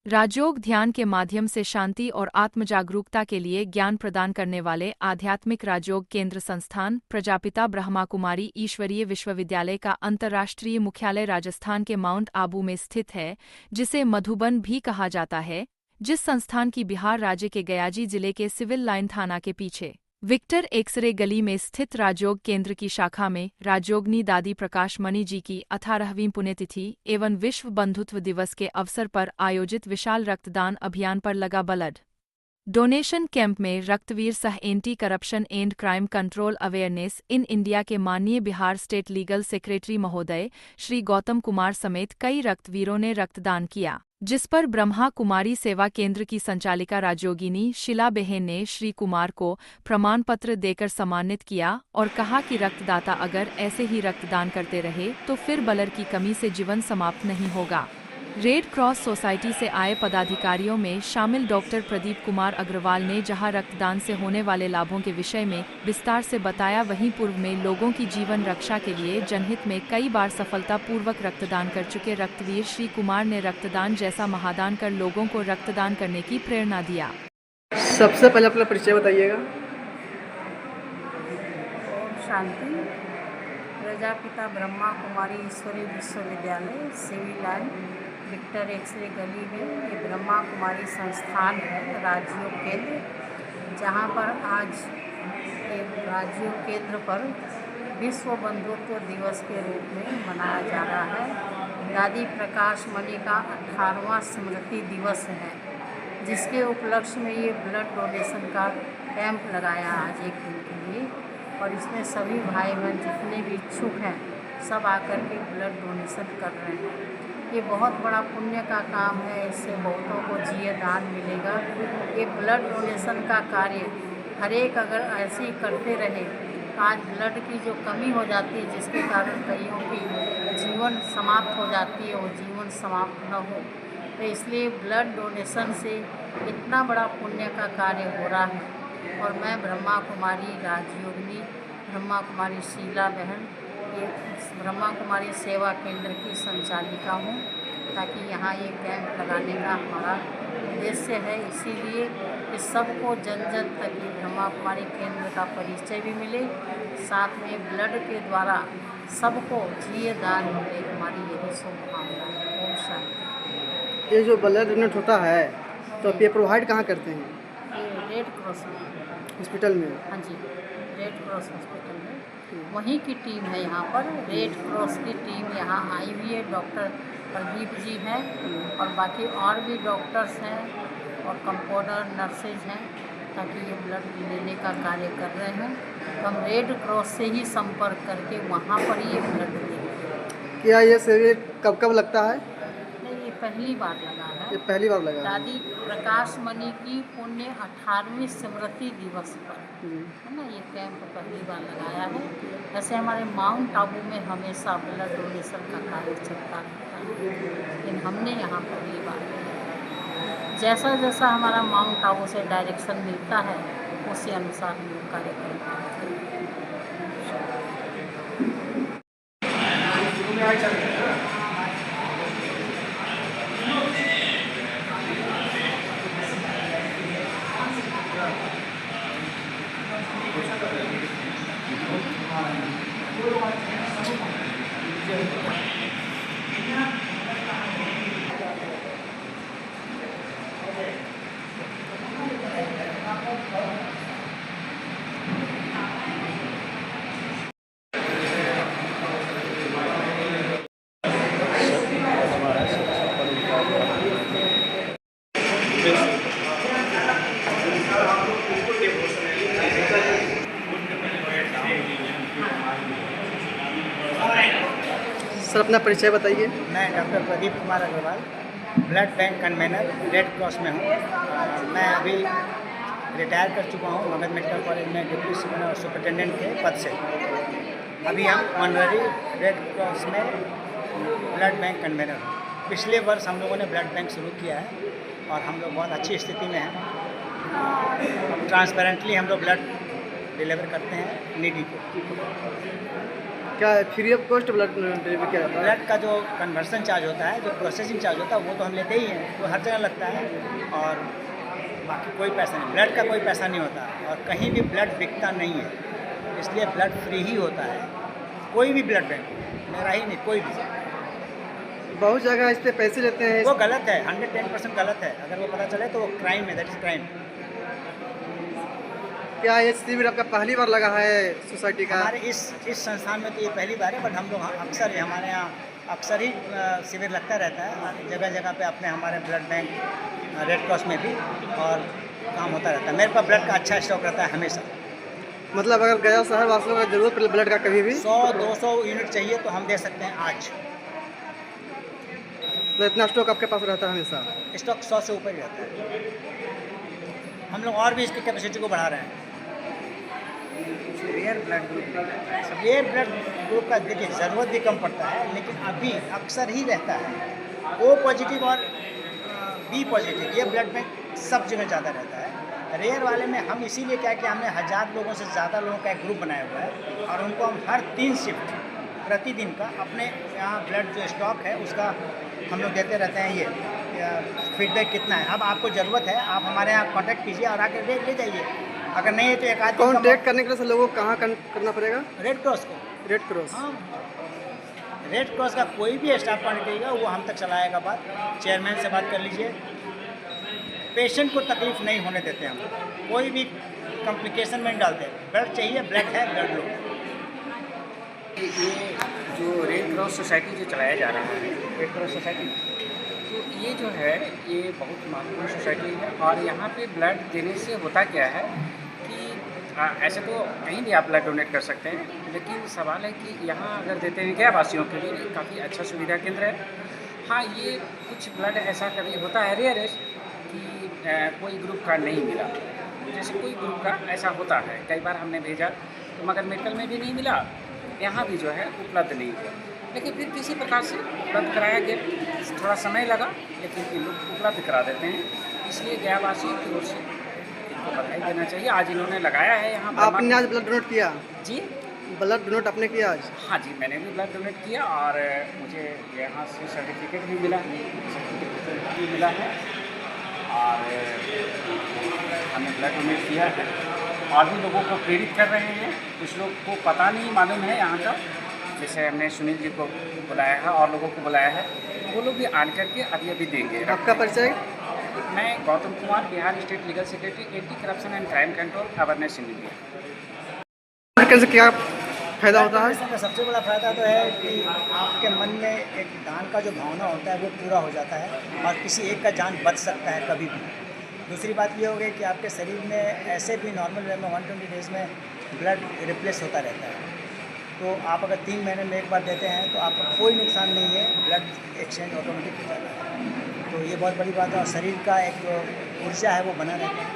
राजयोग ध्यान के माध्यम से शांति और आत्मजागरूकता के लिए ज्ञान प्रदान करने वाले आध्यात्मिक राजयोग केंद्र संस्थान प्रजापिता ब्रह्मा कुमारी ईश्वरीय विश्वविद्यालय का अंतर्राष्ट्रीय मुख्यालय राजस्थान के माउंट आबू में स्थित है, जिसे मधुबन भी कहा जाता है, जिस संस्थान की बिहार राज्य के गयाजी जिले के सिविल लाइन थाना के पीछे विक्टर एक्सरे गली में स्थित राजयोग केंद्र की शाखा में राजयोगिनी दादी प्रकाश मणि जी की 18वीं पुण्यतिथि एवं विश्व बंधुत्व दिवस के अवसर पर आयोजित विशाल रक्तदान अभियान पर लगा ब्लड डोनेशन कैंप में रक्तवीर सह anti corruption and crime control awareness in India के माननीय बिहार स्टेट लीगल सेक्रेटरी महोदय श्री गौतम कुमार समेत कई रक्तवीरों ने रक्तदान किया, जिस पर ब्रह्मा कुमारी सेवा केंद्र की संचालिका राजयोगिनी शीला बहन ने श्री कुमार को प्रमाण पत्र देकर सम्मानित किया और कहा कि रक्तदाता अगर ऐसे ही रक्तदान करते रहे तो फिर ब्लड की कमी से जीवन समाप्त नहीं होगा। रेड क्रॉस सोसाइटी से आए पदाधिकारियों में शामिल डॉक्टर प्रदीप कुमार अग्रवाल ने जहां रक्तदान से होने वाले लाभों के विषय में विस्तार से बताया, वहीं पूर्व में लोगों की जीवन रक्षा के लिए जनहित में कई बार सफलतापूर्वक रक्तदान कर चुके रक्तवीर श्री कुमार ने रक्तदान जैसा महादान कर लोगों को रक्तदान करने की प्रेरणा दिया। सबसे पहले अपना परिचय बताइएगा। शांति प्रजापिता ब्रह्मा कुमारी ईश्वरीय विश्वविद्यालय सिविल लाइन विक्टर एक्सरे गली में ये ब्रह्मा कुमारी संस्थान है राजयोग केंद्र, जहाँ पर आज एक राजयोग केंद्र पर विश्व बंधुत्व दिवस के रूप में मनाया जा रहा है। दादी प्रकाश मणि का 18वां स्मृति दिवस है, जिसके उपलक्ष्य में ये ब्लड डोनेशन का कैंप लगाया आज एक दिन के लिए, और इसमें सभी भाई बहन जितने भी इच्छुक हैं सब आकर के ब्लड डोनेशन कर रहे हैं। ये बहुत बड़ा पुण्य का काम है, इससे बहुतों को जीवन दान मिलेगा। ये ब्लड डोनेशन का कार्य हर एक अगर ऐसे ही करते रहे, आज ब्लड की जो कमी हो जाती है जिसके कारण कईयों की जीवन समाप्त हो जाती है, वो जीवन समाप्त न हो, तो इसलिए ब्लड डोनेशन से इतना बड़ा पुण्य का कार्य हो रहा है। और मैं ब्रह्मा कुमारी राजयोगिनी ब्रह्मा कुमारी शीला बहन ये ब्रह्मा कुमारी सेवा केंद्र की संचालिका हूँ, ताकि यहाँ ये कैंप लगाने का हमारा उद्देश्य है। इसीलिए इस सबको जन जन तक ये ब्रह्मा कुमारी केंद्र का परिचय भी मिले, साथ में ब्लड के द्वारा सबको जीवन दान मिले, हमारी यही शुभकामना है। ओम शांति। ये जो ब्लड डोनेट होता है तो आप ये प्रोवाइड कहाँ करते हैं? ये रेड क्रॉस हॉस्पिटल में? हाँ जी, रेड क्रॉस हॉस्पिटल में वहीं की टीम है। यहाँ पर रेड क्रॉस की टीम यहाँ आई हुई है, डॉक्टर प्रदीप जी हैं और बाकी और भी डॉक्टर्स हैं और कंपाउंडर नर्सेज हैं, ताकि ये ब्लड लेने का कार्य कर रहे हैं। तो हम रेड क्रॉस से ही संपर्क करके वहाँ पर ही ये ब्लड देंगे। क्या ये शिविर कब कब लगता है? नहीं, ये पहली बार लगा है। ये पहली बार लगा है। दादी प्रकाश मणि की पुण्य 18वीं स्मृति दिवस पर है ना, ये कैंप पहली बार लगाया है। वैसे हमारे माउंट आबू में हमेशा ब्लड डोनेशन का कार्य चलता रहता है, लेकिन हमने यहाँ पहली बार किया। जैसा जैसा हमारा माउंट आबू से डायरेक्शन मिलता है उसी अनुसार हम कार्यक्रम करते हैं। सर अपना परिचय बताइए। मैं doctor Pradeep Kumar Agarwal blood bank convener Red Cross में हूँ। मैं अभी रिटायर कर चुका हूँ मगध मेडिकल कॉलेज में डिप्टी सुपरिटेंडेंट के पद से। अभी हम ऑनररी रेड क्रॉस में ब्लड बैंक कन्वेनर हूँ। पिछले वर्ष हम लोगों ने ब्लड बैंक शुरू किया है और हम लोग बहुत अच्छी स्थिति में हैं। ट्रांसपेरेंटली हम लोग ब्लड डिलीवर करते हैं नीडी को। क्या free of cost blood delivery किया जाता है? ब्लड का जो कन्वर्सन चार्ज होता है, जो प्रोसेसिंग चार्ज होता है, वो तो हम लेते ही हैं, वो हर जगह लगता है। और बाकी कोई पैसा नहीं, ब्लड का कोई पैसा नहीं होता और कहीं भी ब्लड बिकता नहीं है, इसलिए ब्लड फ्री ही होता है। कोई भी ब्लड बैंक, मेरा ही नहीं, कोई भी। बहुत जगह इस पे पैसे लेते हैं। वो गलत है, 110% गलत है। अगर वो पता चले तो वो क्राइम है, दैट इज क्राइम। क्या ये शिविर आपका पहली बार लगा है सोसाइटी का? हमारे इस संस्थान में तो ये पहली बार है, बट हम लोग अक्सर हमारे यहाँ अक्सर ही शिविर लगता रहता है, जगह जगह पे अपने हमारे ब्लड बैंक, रेड क्रॉस में भी, और काम होता रहता है। मेरे पास ब्लड का अच्छा स्टॉक रहता है हमेशा। मतलब अगर गया शहर वासियों को जरूरत पड़े ब्लड का कभी भी 100-200 यूनिट चाहिए तो हम दे सकते हैं आज। तो इतना स्टॉक आपके पास रहता है हमेशा? स्टॉक 100 से ऊपर ही रहता है। हम लोग और भी इसकी कैपेसिटी को बढ़ा रहे हैं। रेयर ब्लड ग्रुप का देखिए ज़रूरत भी कम पड़ता है, लेकिन अभी अक्सर ही रहता है। ओ पॉजिटिव और बी पॉजिटिव ये ब्लड बैंक सब जगह ज़्यादा रहता है। रेयर वाले में हम इसीलिए क्या कि हमने 1000 लोगों से ज़्यादा लोगों का एक ग्रुप बनाया हुआ है और उनको हम हर 3 शिफ्ट प्रतिदिन का अपने यहाँ ब्लड जो स्टॉक है उसका हम लोग देते रहते हैं। ये फीडबैक कितना है, अब आपको ज़रूरत है, आप हमारे यहाँ कांटेक्ट कीजिए और आके ले जाइए। अगर नहीं है तो एक आदमी कॉन्टेक्ट करने के लिए लोगों को कहाँ करना पड़ेगा? रेड क्रॉस को। Red cross? हाँ, रेड क्रॉस का कोई भी स्टाफ कांटेक्ट करिएगा, वो हम तक चलाएगा बात। चेयरमैन से बात कर लीजिए। पेशेंट को तकलीफ नहीं होने देते हम, कोई भी कॉम्प्लिकेशन में नहीं डालते। ब्लड चाहिए, ब्लड है, ब्लड लो। ये जो रेड क्रॉस सोसाइटी जो चलाया जा रहा है, रेड क्रॉस सोसाइटी, तो ये जो है ये बहुत महत्वपूर्ण सोसाइटी है। और यहाँ पे ब्लड देने से होता क्या है कि ऐसे तो कहीं भी आप ब्लड डोनेट कर सकते हैं, लेकिन सवाल है कि यहाँ अगर देते हैं गैर वासियों के लिए काफ़ी अच्छा सुविधा केंद्र है। हाँ, ये कुछ ब्लड ऐसा कभी होता है रेयरेस्ट कि कोई ग्रुप का नहीं मिला, जैसे कोई ग्रुप का ऐसा होता है, कई बार हमने भेजा तो मगर मेडिकल में भी नहीं मिला, यहाँ भी जो है उपलब्ध नहीं हुआ, लेकिन फिर किसी प्रकार से उपलब्ध कराया गया। थोड़ा समय लगा, लेकिन ये लोग उपलब्ध करा देते हैं, इसलिए गैरवासियों की ओर से इनको बधाई देना चाहिए। आज इन्होंने लगाया है यहाँ। आपने आज ब्लड डोनेट किया? जी, ब्लड डोनेट आपने किया आज? हाँ जी, मैंने भी ब्लड डोनेट किया और मुझे यहाँ से सर्टिफिकेट भी मिला है और हमने ब्लड डोनेट किया है और भी लोगों को प्रेरित कर रहे हैं। कुछ लोग को पता नहीं मालूम है यहाँ का, जैसे हमने सुनील जी को बुलाया है और लोगों को बुलाया है, वो लोग भी आन करके अभी देंगे। आपका परिचय? मैं Gautam Kumar, Bihar state legal secretary, anti corruption and crime control awareness in India. से क्या फायदा होता है? इसका सबसे बड़ा फ़ायदा तो है कि आपके मन में एक दान का जो भावना होता है वो पूरा हो जाता है और किसी एक का जान बच सकता है कभी भी। दूसरी बात ये हो गई कि आपके शरीर में ऐसे भी नॉर्मल वे में 120 डेज़ में ब्लड रिप्लेस होता रहता है, तो आप अगर 3 महीने में एक बार देते हैं तो आपका कोई नुकसान नहीं है, ब्लड एक्सचेंज ऑटोमेटिक हो जाता है। तो ये बहुत बड़ी बात है और शरीर का एक जो ऊर्जा है वो बना रहता है,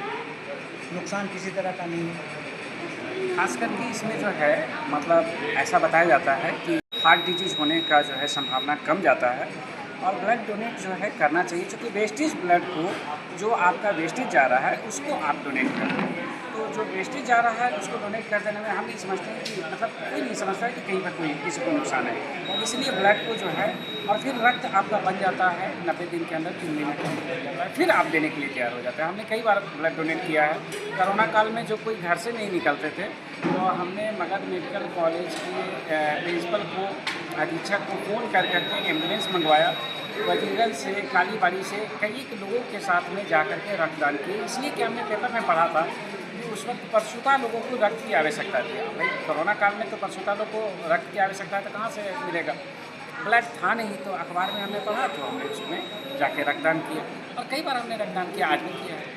नुकसान किसी तरह का नहीं है। खास करके इसमें जो है मतलब ऐसा बताया जाता है कि हार्ट डिजीज़ होने का जो है संभावना कम जाता है और ब्लड डोनेट जो है करना चाहिए, क्योंकि वेस्टेज ब्लड को जो आपका वेस्टेज जा रहा है उसको आप डोनेट करें। तो जो वेस्टेज जा रहा है उसको डोनेट कर देने में हम नहीं समझते हैं कि मतलब कोई नहीं समझता है कि कहीं पर कोई किसी को नुकसान है, इसलिए ब्लड को जो है और फिर रक्त आपका बन जाता है 90 दिन के अंदर, 3 महीने के अंदर हो जाता है, फिर आप देने के लिए तैयार हो जाते हैं। हमने कई बार ब्लड डोनेट किया है। कोरोना काल में जो कोई घर से नहीं निकलते थे तो हमने मगध मेडिकल कॉलेज के प्रिंसिपल को, अधीक्षक को फ़ोन कर करके एम्बुलेंस मंगवाया, वजीरगंज से, कालीबाड़ी से कई लोगों के साथ में जा कर के रक्तदान किए। इसलिए कि हमने पेपर में पढ़ा था कि उस वक्त परशुता लोगों को रक्त की आवश्यकता थी। भाई कोरोना काल में तो परशुता लोगों को रक्त की आवश्यकता है तो कहाँ से मिलेगा, ब्लड था नहीं, तो अखबार में हमने पढ़ा तो हमने उसमें जाके रक्तदान किया और कई बार हमने रक्तदान किया, आज भी किया है।